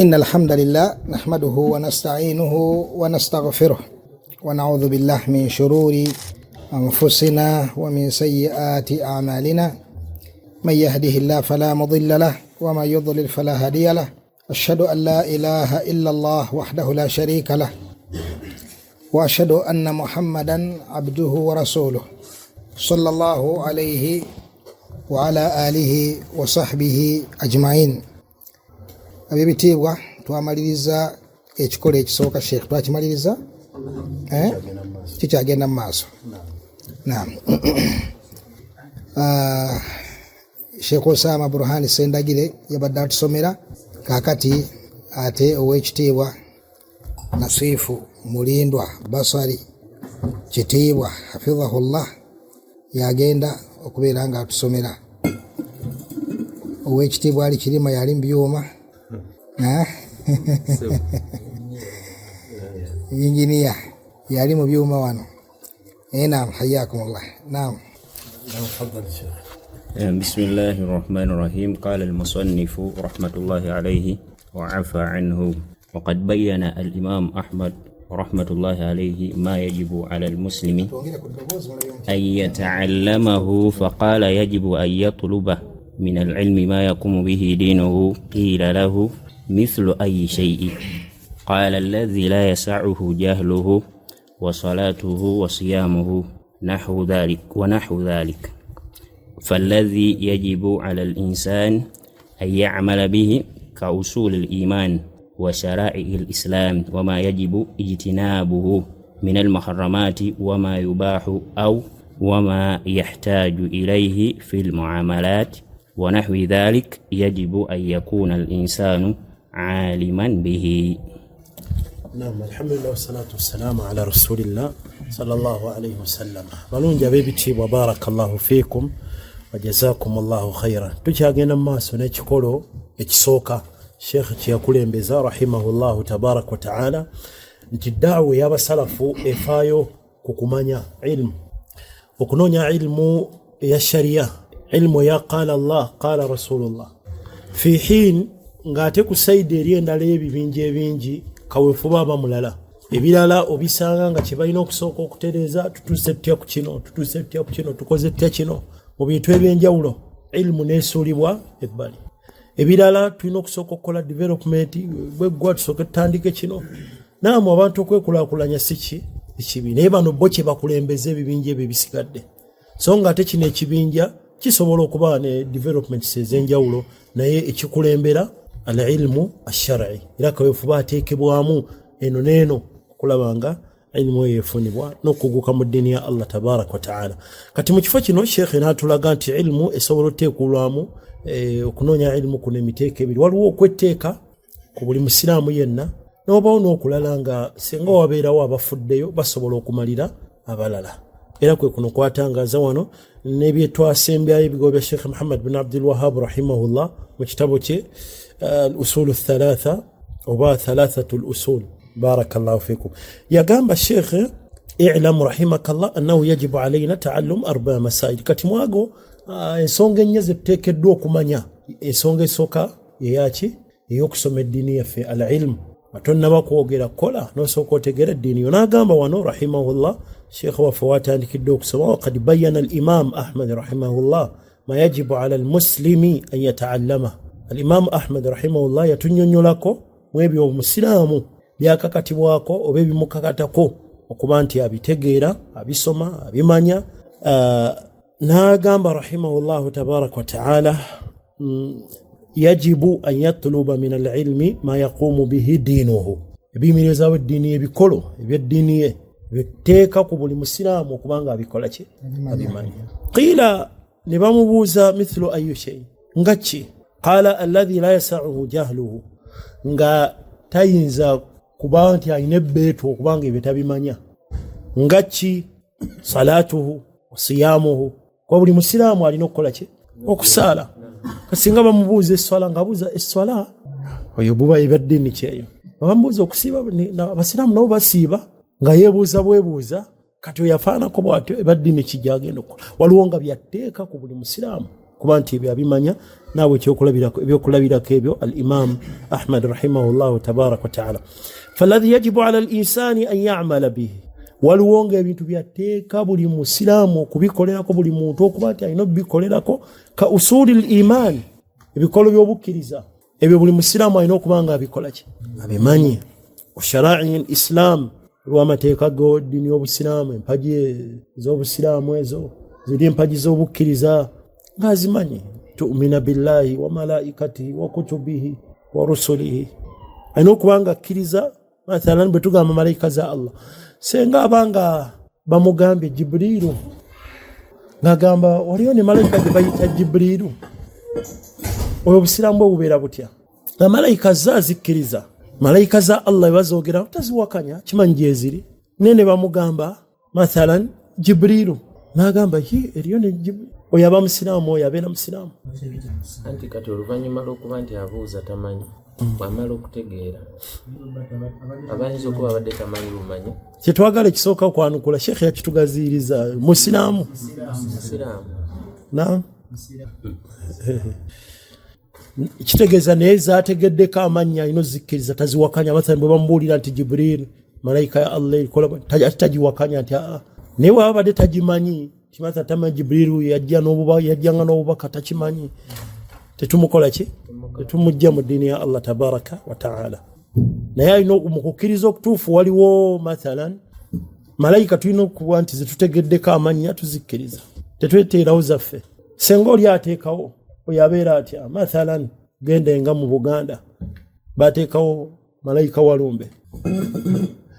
إن الحمد لله نحمده ونستعينه ونستغفره ونعوذ بالله من شرور أنفسنا ومن سيئات أعمالنا من يهده الله فلا مضل له وما يضلل فلا هادي له أشهد أن لا إله إلا الله وحده لا شريك له وأشهد أن محمدا عبده ورسوله صلى الله عليه وعلى آله وصحبه أجمعين. Abibitibwa twamaliriza ekikolo ekisooka Sheikh twakimaliriza kikyagenda mu maaso. Naam. Sheikh Osama Burhani Sendagire yabadde atusomera kakati ate ow'ekitiibwa Nasifu Mulindwa Basari kitiibwa hafidhahullah yagenda okubeera nga atusomera. Ow'ekitiibwa Ali Kirima yali mu byuma Engineer yali mu byuma wano. Naam, hayyakumullah. Naam. تفضل شيخ. بسم الله الرحمن الرحيم. قال المصنف رحمة الله عليه وعفى عنه وقد بين الإمام أحمد رحمة الله عليه ما يجب على المسلم أن يتعلمه فقال يجب أن يطلب من العلم ما يقوم به دينه. قيل له مثل أي شيء؟ قال الذي لا يسعه جهله وصلاته وصيامه نحو ذلك فالذي يجب على الإنسان أن يعمل به كأصول الإيمان وشرائع الإسلام وما يجب اجتنابه من المحرمات وما يباح أو وما يحتاج إليه في المعاملات ونحو ذلك يجب أن يكون الإنسان عالما به. نعم، الحمد لله والصلاة والسلام على رسول الله صلى الله عليه وسلم. balungi ab'ebitiibwa بارك الله فيكم وجزاكم الله خيرا. tukyagenda mu maaso n'ekikolo ekisooka Sheikh kyakulembeza rahimahullahu tabarak wa ta'ala nti da'wa y'abasalafu efaayo ku kumanya ilmu, okunonya ilmu ya sharia, ilmu ya qala Allah qala rasulullah fi hin ngate ku saidi eri endala ebibinja ebingi kawefuba aba mulala ebirala obisanga nga kibalina okusooka okutereeza tutuse tutya ku kino, tutuse tutya ku kino, tukoze tutya kino mu bintu ebyenjawulo. Ilmu nesuulibwa ebbali. Ebirala tulina okusooka okukola development bweggwa tusooke tutandike kino. Naamu abantu okwekulaakulanya si kibi naye bano bo kye bakulembeza ebibinja ebyo bisigadde. So nga ate kino ekibinja kisobola okuba ne development ez'enjawulo naye ekikulembera al-ilmu ash-shar'i era kawefuba ateekebwamu eno n'eno okulaba nga ilmu yefunibwa n'okuguka mu ddiini ya Allah tabarak wa ta'ala. Kati mu kifo kino Sheikh n'atulaga nti ilmu esobola oteekulwamu okunonya ilmu kuno emiteeka ebiri. Waliwo okwetteeka ku buli musiraamu yenna n'obawo n'okulala nga singa wabeerawo abafuddeyo basobola okumalira abalala. Era kwe kuno kwatangaza wano n'ebyetwasembyayo ebigo bya Sheikh Muhammad bin Abdul Wahhab rahimahullah mu kitabo kye al-usul al-thalatha oba thalathatu al-usul. barakallahu fikum. Yagamba Sheikh i'lam rahimakallah annahu yajibu alayna ta'allum arba'a masail. Kati mwago ensonga ennya zetuteekeddwa okumanya. Ensonga esooka yeyaki ey'okusoma eddiini yaffe al-ilm. Atonnaba kwogera kola n'osooka otegeera eddiini yo. N'agamba wano rahimahullah Sheikh waffe watandikidde okusoma waqad bayyana al-imam Ahmad rahimahullah ma yajibu ala al-muslimi an yata'allama. Al-imam Ahmad rahimahullah yatunnyonnyolako mu ebyo omusiraamu byakakatibwako oba ebimukakatako okuba nti abitegeera, abisoma, abimanya. N'agamba rahimahullahu tabarak wa ta'ala yajibu an yatluba min al-ilmi ma yaqumu bihi diinuhu. Ebiyimiriza w'eddiini ebikolo ebyeddiini ye biteeka ku buli musiraamu okuba nga abikola ki abimanya. Qiila ne bamubuuza mithlu ayi shay, nga ki? Qala alladhi la yasa'uhu jahluhu, nga tayinza kuba nti alina ebbeetu okubanga ebyo tabimanya. Nga ki? Salatuhu wa siyamuhu, kwa buli musiraamu alina okukola ki? Okusaala. Kasinga bamubuuza esswala ng'abuuza esswala oyo buba ebyaddiini kyeyo. Bamubuuza okusiiba abasiraamu nabo basiiba nga yeebuuza bwebuuza kati yafaanako bw'atyo ebaddiini kijja agenda okukola. Waliwo nga byatteeka ku buli musiraamu kuba nti byabimanya naawe ebyokulabirako ebyo al-Imam Ahmad rahimahullahu tabaraka wa ta'ala. Falladhi yajibu ala al-insani an ya'mala bihi, waliwo ng'ebintu byateeka buli musiraamu okubikolerako, buli muntu okuba nti alina obikolerako, ka usulil iman, ebikolo by'obukkiriza ebyo buli musiraamu alina okuba nga abikola ki, abimanye. Shara'i al-Islam, lw'amateeka g'eddiini y'obusiraamu, empagi z'obusiraamu ezo ziri empagi z'obukkiriza ng'azimanye. Tu'mina billahi wa malaikatihi wa kutubihi wa rusulihi, alina okuba nga akkiriza. Mathalan bwe tugamba malayika za Allah, senga abanga bamugambye Jibrilu ng'agamba waliyo ne malayika gye bayita Jibrilu, oyo obusiraamu bwe bubeera butya? Na malayika zazikkiriza, malayika za Allah bazogera taziwakanya, kimanyi gye ziri. Nene bamugamba mathalan Jibrilu n'agamba eriyo ne Jibrilu, oyo aba musiraamu, oyo abeera musiraamu. Anti kati oluvannyuma lw'okuba nti abuuza tamanyi, bw'amala okutegeera abayinza okuba abadde tamanyi bumanyi. Kyetwagala ekisooka okwanukula, Sheikh yakitugaziiriza musiraamu. Naam. Kitegeeza naye zaategeddeko amannya alina ozikkiriza, taziwakanya. Mathalan bwe bamubuulira nti Jibril malayika ya Allah ekola, tagiwakanya nti naye bw'aba abadde tagimanyi, kimathalan tamanyi Jibrilu yajjanga n'obubaka takimanyi, tetumukola ki? Tetumujja mu ddiini ya Allah tabaraka wa ta'ala. Naye alina mu kukkiriza okutuufu waliwo mathalan malayika tulina okuba nti zetutegeddeko amannya tuzikkiriza, tetweteerawo zaffe. Senga oli ateekawo oyo abeera atya, mathalan gendenga mu Buganda bateekawo malayika Walumbe,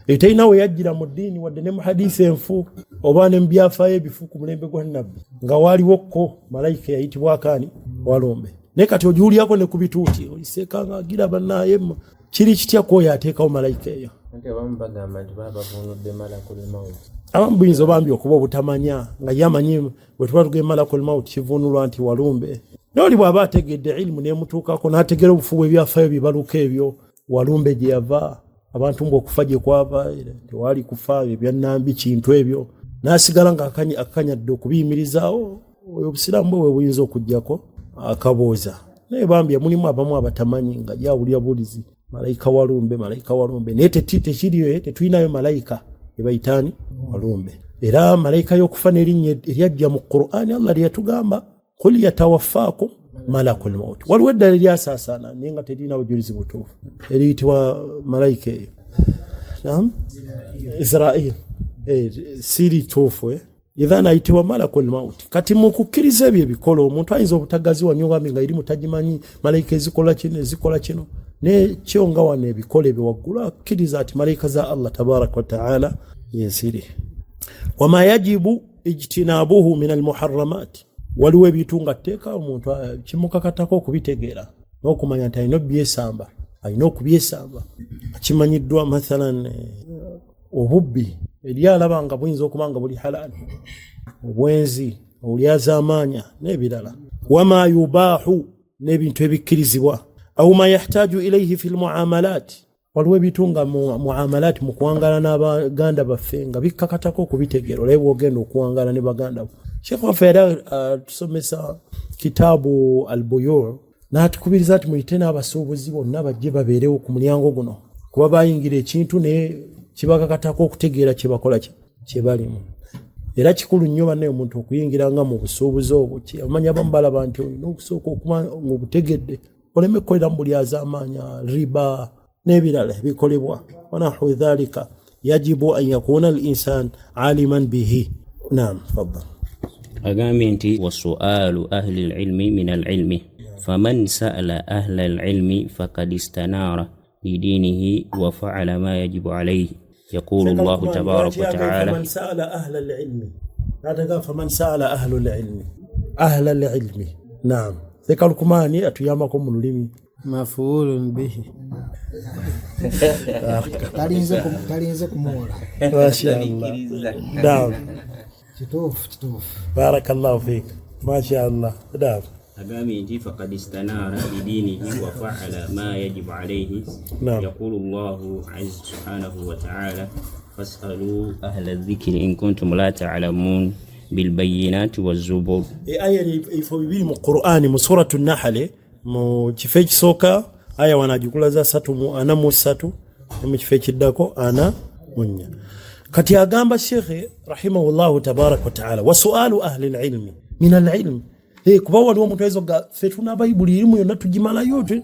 etalina we yajjira mu ddiini wadde ne mu hadisi enfu oba ne mu byafaayo ebifu ku mulembe gwa nabbi nga waliwoko malayika yayitibwa kaani Walumbe. Naye kati ogiwulirako ne ku bituuti oliseekanga agira bannaye kiri kitya kwoyo ateekawo malayika eyo. Anti abamu bagamba nti baba bavunudde malakul maut. Abamu buyinza bambi okuba obutamanya nga yamanyi bwe tuba tugenda malakul maut kivunulwa nti Walumbe. Noli bw'aba ategedde ilmu n'emutuukako n'ategera obufu bw'ebyafaayo bibaluka ebyo, Walumbe gye yava, abantu mbu okufa gye kwava tewaali kufa, ebyannambi kintu ebyo, n'asigala nga akanyadde okubiyimirizaawo, oyo obusiraamu bwe buyinza okuggyako akabooza. Naye bambi mulimu abamu abatamanyi nga jawulira bulizi malayika Walumbe, naye tekiriyo, tetulinayo malayika ebayitaani Walumbe. Era malayika y'okufa n'erinnya eryajja mu Qur'ani, Allah lyatugamba qul yatawaffakum malakul maut. Waliwo eddala eryasaasaana naye nga terina bujulizi butuufu eriyitibwa malayika eyo. Naam, Israel siri tuufu idhan ayitibwa malakul maut. Kati mu kukkiriza ebyo ebikolo omuntu ayinza obutagaziwa nnyo nga eri mutagimanyi malayika ezikola kino ne kyonga wane ebikolo ebyo waggulu akkiriza ati malayika za Allah tabaraka wa ta'ala yensiri. Wama yajibu ijtinabuhu min almuharramat, waliwo ebintu nga tteeka omuntu kimukakatako okubitegeera n'okumanya nti alina okubyesamba. Kimanyiddwa mathalan obubbi eri alaba nga buyinza okuba nga buli halali, obwenzi, olyazaamaanya n'ebirala. Wama yubahu, n'ebintu ebikkirizibwa. Au ma yahtaju ilayhi fi almuamalat, waliwo ebintu nga muamalat mu kuwangala n'abaganda baffe nga bikkakatako okubitegeera. Olaba ogenda okuwangala ne baganda bo. Sheikh waffe era tusomesa kitaabu al-Buyu' n'atukubiriza ati muyite n'abasuubuzi bonna bajje babeerewo ku mulyango guno, kuba bayingira ekintu naye kibakakatako okutegeera kye bakola kye balimu. Era kikulu nnyo banne omuntu okuyingira nga mu busuubuzi obwo, amanya abamu balaba nti olina okusooka okuba ng'obutegedde oleme kukolera mu buli azaamaanya, riba n'ebirala bikolebwa. Wanahu dhalika yajibu an yakuna al-insan aliman bihi. Naam, faddal. Agambye nti wasualu ahli al-ilmi min al-ilmi, faman sa'ala ahla al-ilmi faqad istanara lidinihi wa fa'ala ma yajibu alayhi. يقول الله تبارك وتعالى فمن سأل أهل العلم، لا تقال فمن سأل أهل العلم. نعم، ذكر الكماني أتيامكم من العلم مفعول به. تارينزكم مولا ما شاء الله. نعم، تطوف بارك الله فيك، ما شاء الله. نعم. أقامي فقد استنار بدينه وفعل ما يجب عليه. نعم. يقول الله عز سبحانه وتعالى فاسألوا أهل الذكر إن كنتم لا تعلمون. بالبينات والزبر. aya ifo bibiri mu Qur'ani mu suratu Nahl mu kifo ekisooka aya wanajikulaza 3 mu kifo ekiddako 4. kati agamba Sheikh rahimahullahu tabarak wa taala wa su'alu ahli al-ilmi min al-ilm kuba waliwo omuntu ayinza ga ffe tuna bayibuli irimu yonna tugimala yote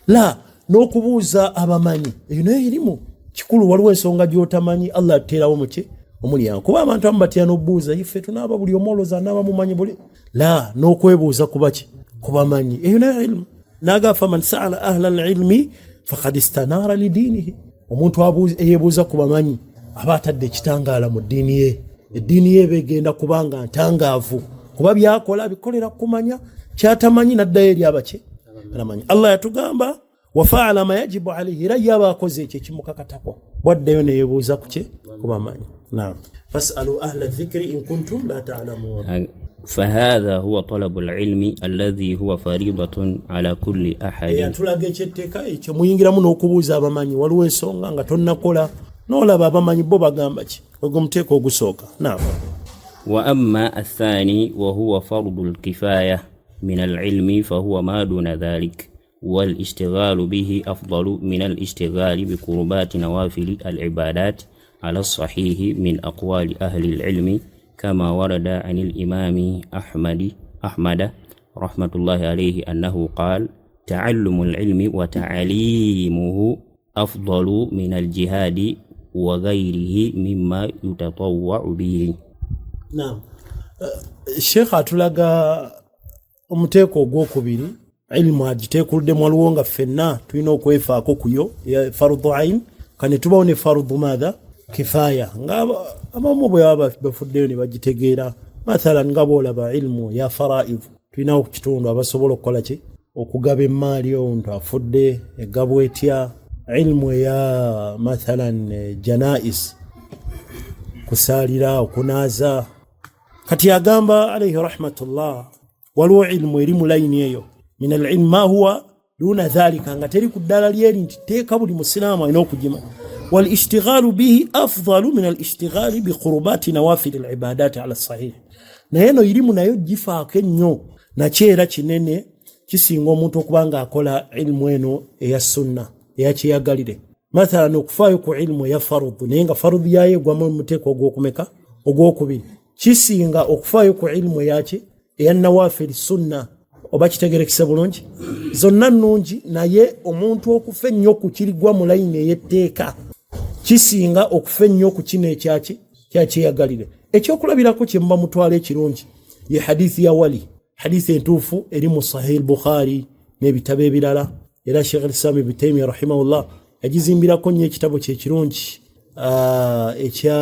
la n'okubuuza abamanyi eyo nayo irimu kikulu. waliwo ensonga gy'otamanyi Allah aterawo muki omulyango kuba abantu abamu batya n'obuuza iffe tunaaba buli omwoloza naaba mumanyi buli la n'okwebuuza kubaki kubamanyi eyo nayo ilmu. n'agafa man sa'ala ahla al-ilmi faqad istanara li dinihi. omuntu eyebuuza kubamanyi aba atadde ekitangaala mu ddiini ye. eddiini ye begenda kubanga ntangaavu kuba byakola bikolera kumanya kyatamanyi naddayo eri abaki amanyi. Allah yatugamba wafa'ala ma yajibu alayhi era yaba akoze ekyo kimukakatako bwaddeyo neyebuuza kuki kubamanyi. naam fas'alu ahla dhikri in kuntum la ta'lamun. فهذا هو طلب العلم الذي هو فريضة على كل أحد. tulaga ekyetteka ekyo muyingiramu n'okubuuza abamanyi. waliwo ensonga nga tonnakola n'olaba abamanyi bo bagamba ki ogwo muteeko ogusooka. naam. وأما الثاني وهو فرض الكفاية من العلم فهو ما دون ذلك والاشتغال به أفضل من الاشتغال بقربات نوافل العبادات على الصحيح من أقوال أهل العلم كما ورد عن الإمام أحمد رحمة الله عليه أنه قال تعلم العلم وتعليمه أفضل من الجهاد وغيره مما يتطوع به. نعم الشيخ atulaga omuteeko ogwokubiri ilmu agiteekuddemu waliwo nga ffenna tulina okwefaako kuyo ya fardu ain kane tubawo ne fardu madha kifaya nga abamu bwe baba bafuddeyo ne bagitegeera. mathalan nga boolaba ilmu ya faraid tulina okukitundu abasobola okukola ki okugaba emaali omuntu afudde egabwa etya. ilmu ya mathalan janais kusaalira okunaaza. kati agamba alayhi rahmatullah waliwo ilmu eri mu layini eyo min al-ilm ma huwa duna dhalika nga teri ku ddala lyeri nti teeka buli musiraamu alina okugima. wal ishtighalu bihi afdalu min al-ishtighali bi qurubati nawafil al-ibadat ala sahih. naye eno irimu nayo gifaako ennyo nakyera kinene kisinga omuntu okubanga akola ilmu eno eya sunna eyakiyagalire. mathalan okufaayo ku ilmu ya fardu naye nga fardu yayo egwamu muteeko ogwokumeka ogwokubiri kisinga okufaayo ku ilmu yaki eya nawafil sunna. oba kitegerekese bulungi zonna nnungi naye omuntu okufa ennyo ku kirigwa mu layini ey'etteeka kisinga okufa ennyo ku kino ekyakiyagalire. ekyokulabirako kye muba mutwala ekirungi ye hadithi ya wali hadithi entuufu eri mu sahih Bukhari n'ebitabo ebirala era Sheikh al-Islam Ibn Taymiyyah rahimahullah yagizimbirako nnyo ekitabo kyekirungi ekya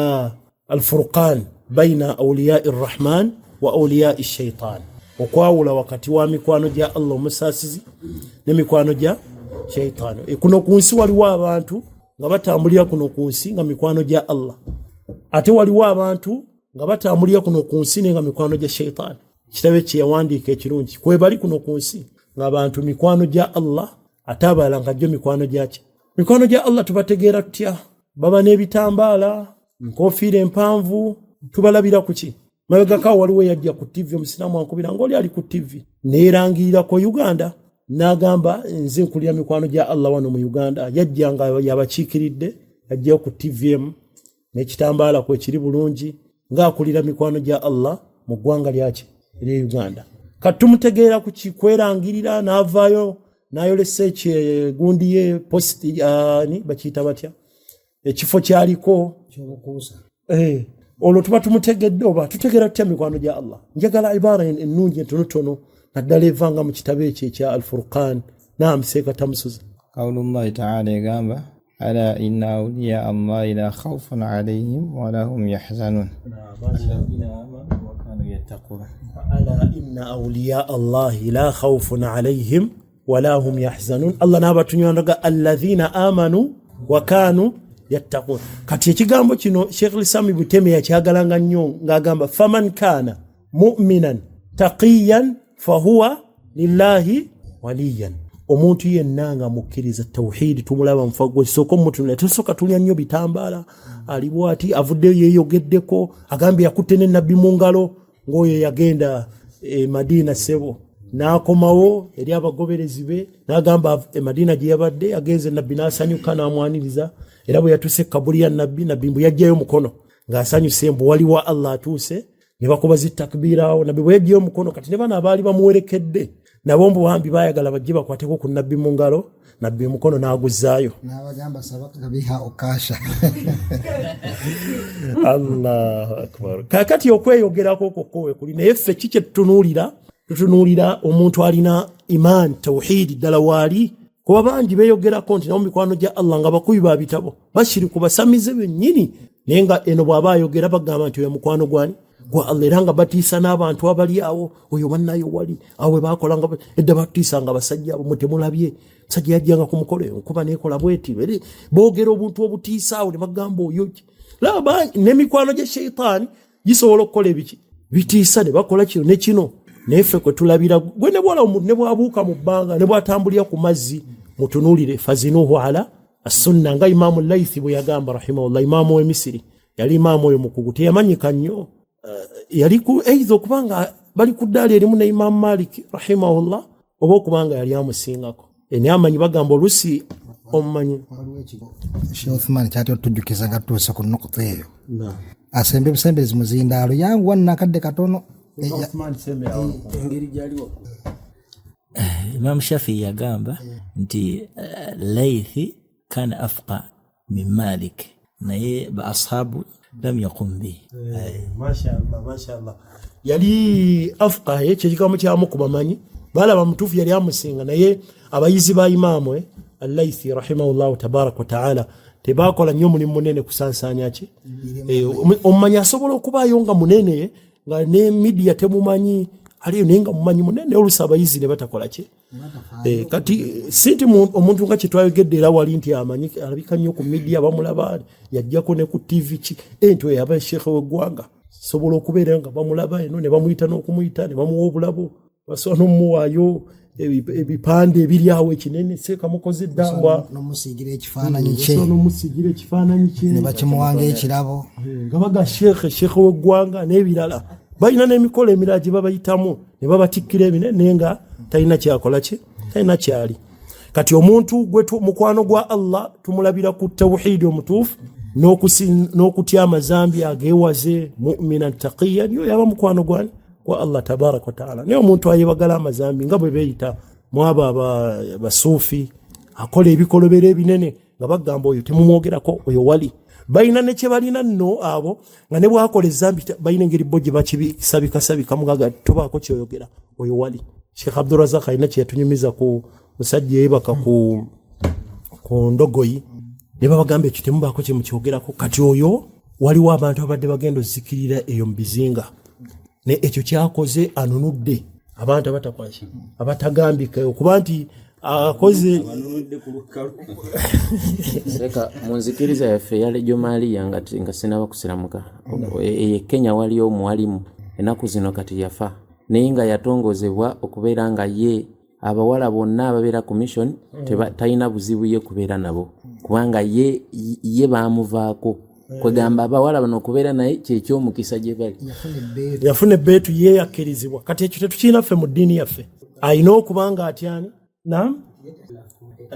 al-Furqan baina awliya ar-Rahman wa awliya ash-Shaytan. okwawula wakati wa mikwano gya Allah omusaasizi ne mikwano gya shaytan. kuno ku nsi waliwo abantu nga batambulira kuno ku nsi nga mikwano gya Allah ate waliwo abantu nga batambulira kuno ku nsi nga mikwano gya shaytan. kitabe kye yawandiika ekirungi kwe bali kuno ku nsi nga abantu mikwano gya Allah ate abalala nga gyo mikwano gyaki. mikwano gya Allah tubategeera tutya? baba n'ebitambaala nkofiira empanvu tubalabira kuki? mabegakawo waliwo yajja ku TV omusiraamu ankubira ng'oli ali ku TV neerangirira ko Uganda n'agamba nze nkulira mikwano gya Allah wano mu Uganda. yajja nga yabakiikiridde yajjayo ku TVM n'ekitambaala kwe kiri bulungi ng'akulira mikwano gya Allah mu ggwanga lyaki eri Uganda. kati tumutegeera ku kikwerangirira n'avaayo n'ayolesa gundi ye post bakiyita batya ekifo kyaliko ky'obukuusa olwo tuba tumutegedde oba tutegeera tutya mikwano gya Allah. njagala ibara ennungi entonotono naddala evanga mu kitabo ekyo ekya al-Furqan. naam seeka tamusuza qawlullahi ta'ala egamba ala inna awliya allahi la khawfun alayhim wa la hum yahzanun alladhina amanu wa kanu yattaqun. ala inna awliya allahi la khawfun alayhim wa la hum yahzanun. Allah n'abatunyondaga alladhina amanu wa kanu yattaqun. kati ekigambo kino Sheikh al-Islam Ibn Taymiyyah yakyagalanga nnyo ng'agamba faman kana mu'minan taqiyan fahuwa lillahi waliyan. omuntu yenna nga mukkiriza tawhid tumulaba mfago soko omuntu netusoka tulya nnyo bitambala alibwati avuddeyo yeyogeddeko agambye yakutte ne nabbi mu ngalo ng'oyo yagenda Madina sebo n'akomawo eri abagoberezi be n'agamba Madina gye yabadde agenze nabbi n'asanyuka n'amwaniriza era bwe yatuuse kabuli ya nabbi mbu yajjayo mukono ng'asanyuse mbu waliwo Allah atuuse ne bakuba zitakbiira awo nabbi bwe yajjayo mukono kati ne bana abaali bamuwerekedde nabo mbu bambi baayagala bajje bakwateko ku nabbi mu ngalo nabbi mukono n'aguzzaayo n'abagamba sabaka biha okasha Allahu akbar kakati okweyogerako kokkowe kuli naye ffe kiki tutunuulira omuntu alina iman tawhidi ddala waali kuba bangi beeyogerako nti nabo mikwano gya Allah nga bakubi ba bitabo bashiri ku basamize bennyini naye nga eno bw'aba ayogera bagamba nti oyo mukwano gwani gwa Allah era nga batiisa n'abantu abali awo oyo bannayo wali awo baakolanga edda batiisanga abasajja abo mutemulabye musajja yajjanga ku mukolo enkuba neekola bweti boogera obuntu obutiisa awo ne bagamba oyo laba n'emikwano gya sheitaani gisobola okukola ebiki bitiisa ne bakola kino ne kino naye ffe kwe tulabira gwe ne bwala omuntu ne bwabuuka mu bbanga ne bwatambulira ku mazzi mutunuulire fazinuhu ala assunna nga imaamu Laythi bwe yagamba rahimahullah imaamu w'Emisiri yali imaamu oyo mukugu teyamanyika nnyo yali ku eizo kubanga bali ku ddaali erimu ne imaamu Malik rahimahullah oba okubanga yali amusingako naye amanyi bagamba olusi omumanyi Sheikh Uthman kyati otujjukiza nga tuuse ku nnukuta eyo asembe busembezi muzindaalo yangu wannakadde katono Imam Shafi'i yagamba nti Laythi kana afqa min Malik naye ba ashabu lam yaqum bi mashallah yali afqa ekyo kikamu kyamu kubamanyi balaba mutuufu yali amusinga naye abayizi ba imaamu Al-Laythi rahimahullahu tabaraka wa ta'ala tebakola nnyo mulimu munene kusansanya ki omumanyi asobola okubaayo nga munene nga ne media temumanyi aliyo naye nga mumanyi munene olusi abayizi ne batakola ki kati sinti omuntu nga kyetwayogedde era wali nti amanyi alabika nnyo ku media bamulaba yajjako ne ku TV ki ento yaba sheekhe w'eggwanga sobola okubeera nga bamulaba eno ne bamuyita n'okumuyita ne bamuwa obulabo basobola n'omuwaayo ebipande ebiri awo ekinene seekamukoze eddambwa n'omusiigira ekifaananyi kye n'omusiigira ekifaananyi kye ne bakimuwanga ekirabo nga baga sheekhe w'eggwanga n'ebirala balina n'emikolo emirala gye babayitamu ne babatikkira ebinene nga talina kyakola ki talina kyali kati omuntu gwe mukwano gwa Allah tumulabira ku tawhidi omutuufu n'okutya amazambi ageewaze mu'minan taqiyan yo yaba mukwano gwani kwa Allah tabaraka wa ta'ala naye omuntu ayebagala amazambi nga bwe beeyita mwabo abasuufi akola ebikolobero ebinene nga bagamba oyo temumwogerako oyo wali balina ne kye balina nno abo nga ne bwakola ezambi balina engeri bo gye bakibisabikasabika mugaga tobaako kyoyogera oyo wali Sheikh Abdurrazak alina kye yatunyumiza ku musajja yebaka ku ndogoyi ne babagamba ekyo temubaako kye mukyogerako kati oyo waliwo abantu abadde bagenda ozikirira eyo mu bizinga ne ekyo kyakoze anunudde abantu abatakwaki abatagambika okuba nti akoze seka munzikiriza yaffe yale Jomaliya nga sinaba kusiramuka e Kenya waliyo omuwalimu enaku zino kati yafa naye nga yatongozebwa okubeera nga ye abawala bonna ababeera ku mission talina buzibu ye kubeera nabo kubanga ye baamuvaako kwegamba abawala bano okubeera naye kyekyomukisa gye bali yafuna ebbeetu ye yakkirizibwa kati ekyo tetukirina ffe mu ddiini yaffe alina okubanga atyani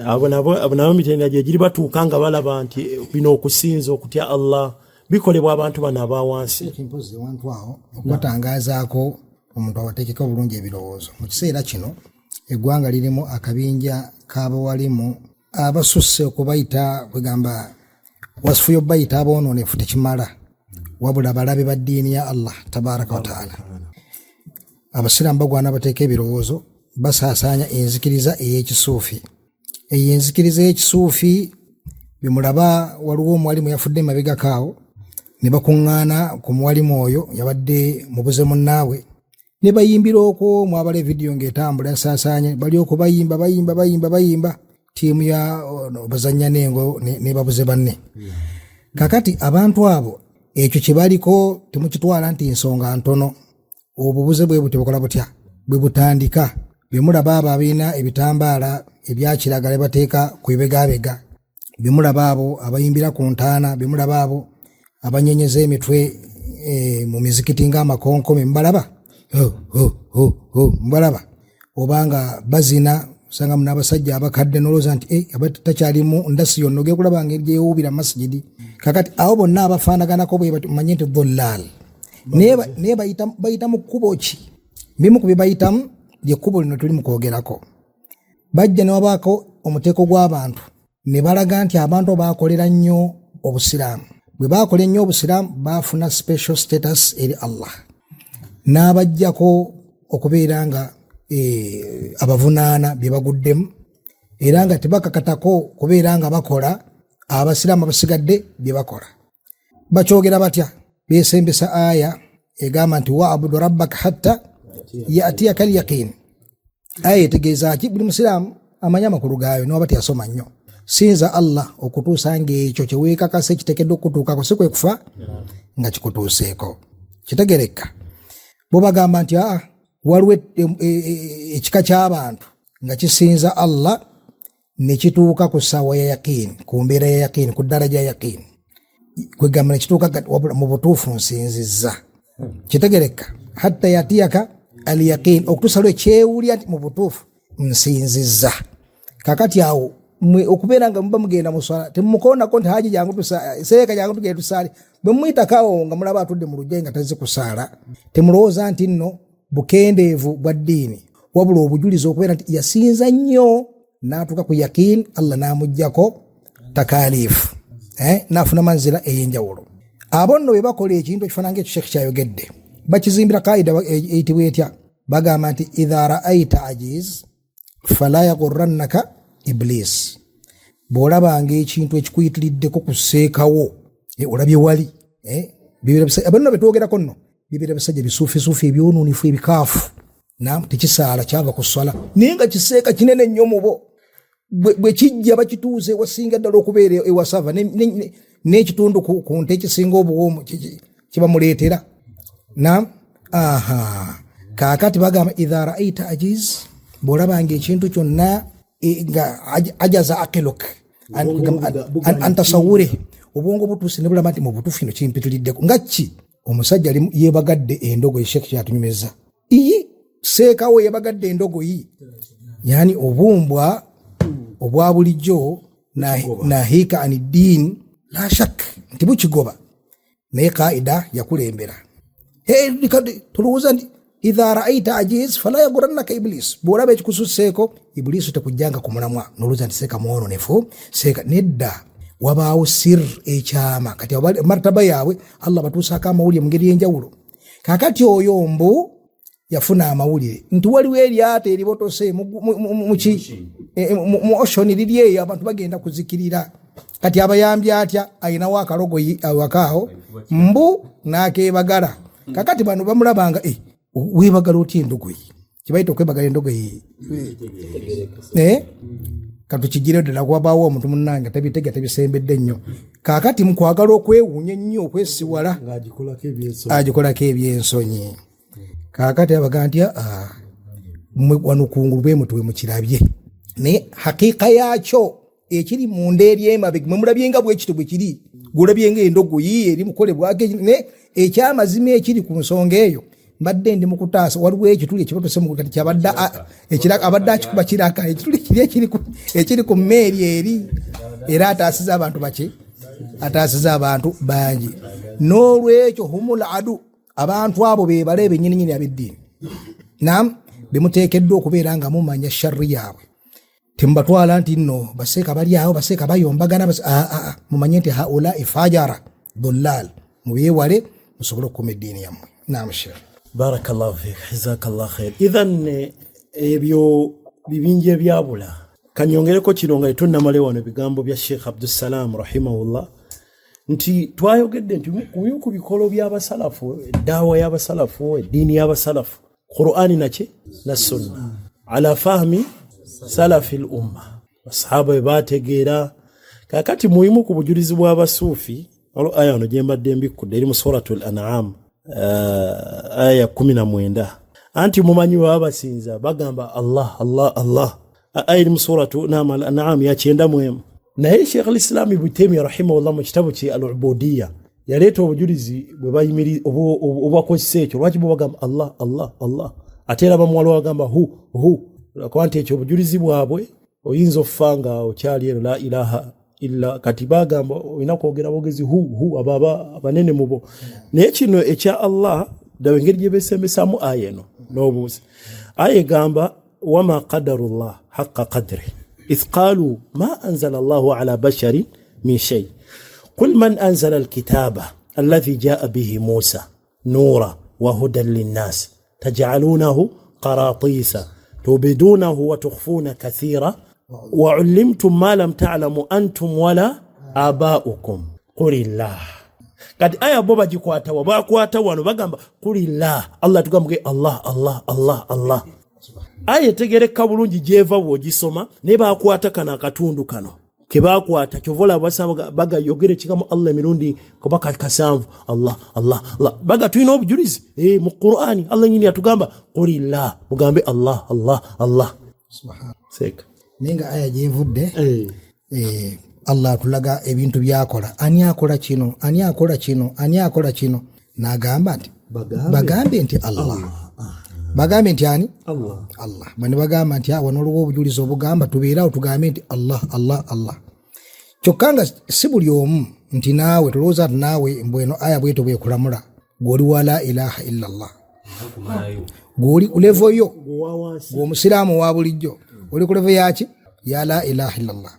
abo nabo mitendera gye giri batuuka nga balaba nti bino okusinza okutya Allah bikolebwa abantu bano abawansi ekimpozi wantu awo okubatangazaako omuntu awateekeko obulungi ebirowoozo mu kiseera kino eggwanga lirimu akabinja k'abawalimu abasusse okubayita kwegamba wasifu y'obayita aboononefu tekimala wabula balabe ba ddiini ya Allah tabaraka wa taala abasiraamu bagwana bateeka ebirowoozo basaasaanya enzikiriza ey'ekisuufi eyo enzikiriza ey'ekisuufi bimulaba waliwo omuwalimu yafudde emabegakaawo ne bakuŋŋaana ku muwalimu oyo yabadde mubuze munnaabwe ne bayimbira okwo mwabala evidiyo ng'etambula yasaasaanye bali okwo bayimba tiimu ya bazanya nengo ne babuze banne kakati abantu abo ekyo kibaliko temukitwala nti nsonga ntono obubuze bwe butebukola butya bwe butandika bimulaba abo abiina ebitambaala ebyakiragala bateeka ku bibegabega bimulaba abo abayimbira ku ntaana bimulaba abo abanyenyeza emitwe mu mizikiti ng'amakonkome mbalaba mbalaba obanga bazina usanga muna abasajja abakadde noloza nti takyalimu ndasi yonna ogenda kulaba ngeri gyewuubira masjidi kakati abo bonna abafaanaganako bwe manye nti dhullal naye bayita mu kkubo ki bimu ku bye bayitamu lyekkubo lino tuli mu kwogerako bajja ne wabaako omuteeko gw'abantu ne balaga nti abantu baakolera nnyo obusiraamu bwe baakola ennyo obusiraamu baafuna special status eri Allah n'abajjako okubeera nga abavunaana bye baguddemu era nga tebakakatako kubeera nga bakola abasiraamu abasigadde bye bakola bakyogera batya beesembesa aya egamba nti waabudu rabbaka hatta yatiyaka alyaqin aya etegeeza ki buli musiraamu amanye amakulu gaayo noba teyasoma nnyo sinza Allah okutuusa ng'ekyo kyeweekakasa ekiteekeddwa okutuukako si kwe kufa nga kikutuuseeko kitegereka bo bagamba nti waliwo ekika ky'abantu nga kisinza Allah ne kituuka ku ssaawa ya yaqiini ku mbeera ya yaqiini ku ddaraja ya yaqiini kwegamba ne kituuka mu butuufu nsinzizza kitegereka hatta yatiyaka al yaqiin okutuusa lwe kyewulya nti mu butuufu nsinzizza kakati awo okubeera nga muba mugenda mu swala temumukoonako nti haji jangu seeka jangu tugende tusaale bwe muyitakawo nga mulaba atudde mu lujja nga tazze kusaala temulowooza nti nno bukendeevu bwa ddiini wabula obujulizi okubeera nti yasinza nnyo n'atuuka ku yaqiin Allah n'amuggyako takaalifu n'afuna manzira ey'enjawulo abo nno bwe bakola ekintu ekifaanana ng'ekyo Sheikh kyayogedde bakizimbira kaida eyitibwa etya bagamba nti idha ra'aita ajiz fala yaghurrannaka iblis bw'olabanga ekintu ekikuyitiriddeko kuseekawo olabye wali abanno betwogerako nno bibeera bisajja bisuufisuufi ebyonuunifu ebikaafu tekisaala kyava ku swala naye nga kiseeka kinene nnyo mu bo bwe kijja bakituuze wasinga ddala okubeera ewasava n'ekitundu ku nte ekisinga obuwoomu kibamuleetera kaakati bagamba idha ra'aita ajiz bw'olabanga ekintu kyonna nga ajaza akiluk antasawure obwongo butuuse ne bulaba nti mu butuufu ino kimpitiriddeko nga ki omusajja yeebagadde endogoyi Sheikh kyatunyumizza seekawo yeebagadde endogoyi yani obumbwa obwa bulijjo nahiika aniddiin la shak nti bukigoba naye kaida yakulembera tulowooza nti idha ra'aita ajiz fala yaghurrannaka iblis bw'olaba ekikususseeko ibuliisi tekujjanga ku mulamwa n'olowooza nti seeka mwononefu seeka nedda wabaawo sir ekyama kati martaba yaabwe Allah batuusaako amawulire mu ngeri y'enjawulo kakati oyo mbu yafuna amawulire nti waliwo eryato eribotose mu ocean liri eyo abantu bagenda kuzikirira kati abayambi atya ayinawo akalogoyi awakaaho mbu n'akeebagala kakati bano bamulabanga weebagala otya endogoyi kibayita okwebagala endogoyi katukigire ddala wabaawo omuntu munnange tabitega tabisembedde nnyo kakati mukwagala okwewuunya ennyo okwesiwala agikolako ebyensonyi kakati abaga nti wano kungulu bwe mutwe mukirabye naye hakiika yaakyo ekiri munda eri emabega mwe mulabye nga bwekito bwe kiri gulabye nga endogoyi eri mukolebwako naye ekyamazima ekiri ku nsonga eyo mbadde ndi mukutaasa waliwo ekituli ekibatuse mu kati kyabadde abadde akikuba kiraka ekituli kiri ekiri ku mmeeri eri era ataasiza abantu baki ataasiza abantu bangi n'olwekyo humul adu abantu abo bebala ebennyininyini ab'eddiini bemuteekeddwa okubeera nga mumanya sharri yaabwe temubatwala nti nno baseeka bali awo baseeka bayombagana mumanye nti haula ifajara dhullal mubyewale musobole okukuma eddiini yammwe namushe barakallahu fik jazakallahu khair idhan ebyo bibinje byabula kanyongereko kino nga tunnamale wano ebigambo bya Sheikh Abdussalam rahimahullah nti twayogedde nti ku bikolo by'abasalafu eddawa y'abasalafu eddiini y'abasalafu Qur'ani naki na sunna ala fahmi salafi al-umma ashaaba bategeera kakati muhimu ku bujulizi bw'abasuufi aya ono gye mbadde mbikudde eri mu suratul an'am aya 19 anti mumanyi babasinza bagamba Allah aya mu suratu an'am ya 9 naye Sheikh al-Islam Ibn Taymiyyah rahimahullah mu kitabu ki al-Ubudiyya yaleeta obujulizi bwe bayimiri obwakozesa ekyo lwaki bwe bagamba Allah Allah Allah ate era bamuwala bagamba hu kuba nti ekyo obujulizi bwabwe oyinza okufa nga okyali eno la ilaha illa kati bagamba olina kwogera bogezi hu abanene mubo naye kino ekya Allah dawe engeri gye beesembesamu aya eno n'obuuzi aya egamba wama qadarullah haqqa qadri idh qalu ma anzala Allahu ala basharin min shay قل من أنزل الكتاب الذي جاء به موسى نورا وهدى للناس تجعلونه قراطيس تبدونه وتخفون كثيرا وعلمتم ما لم تعلموا أنتم ولا آباؤكم قل الله قد آية بابا جيكواتا وباكواتا ونبغamba قل الله الله تقام الله الله الله الله آية tegereka bulungi jeva bw'ogisoma ne baakwata kana katundu kano kebakwata kyovola basaba baga yogere kikamu Allah mirundi kubaka kasanvu Allah Allah Allah baga tuina obujulizi mu Qur'ani Allah nyini atugamba qulillah mugambe Allah Allah Allah subhana seka ninga aya jevudde Allah tulaga ebintu byakola ani akola kino ani akola kino ani akola kino nagamba nti bagambe nti Allah bagambe nti ani Allah bane bagamba nti awo n'oluwo obujulizi obugamba tubeerawo tugambe nti Allah Allah Allah kyokka si buli omu nti naawe tulowooza nti naawe mbweno aya bweto bwekulamula gw'oli wa la ilaha illa Allah gw'oli kulevoyo gw'omusiraamu wa bulijjo oli kulevo yaki ya la ilaha illa Allah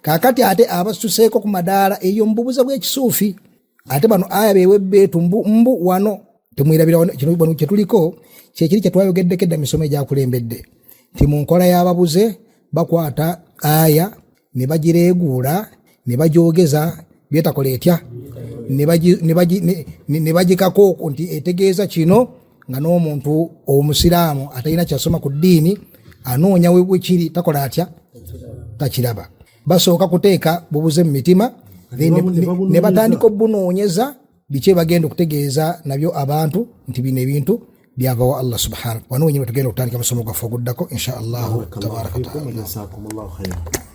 kakati ate abasuseeko ku madaala eyo mububuza bw'ekisuufi ate bano aya bewebbeetu mbu wano temwirabira kino kyetuliko kyekiri kyetwayogeddeko edda misomo egyakulembedde nti mu nkola y'ababuze bakwata aya ne bagireeguula ne bagyogeza byetakola etya ne bagikako nti etegeeza kino nga n'omuntu omusiraamu atalina kyasoma ku ddiini anoonya wekiri takola atya takiraba basooka kuteeka bubuze mu mitima ne batandika obunoonyeza biki bagenda okutegeeza nabyo abantu nti bino ebintu byava wa Allah subhanahu wa ta'ala. Wano wenyine tugenda okutandika amasomo gaffe oguddako insha Allah tabaraka wa ta'ala.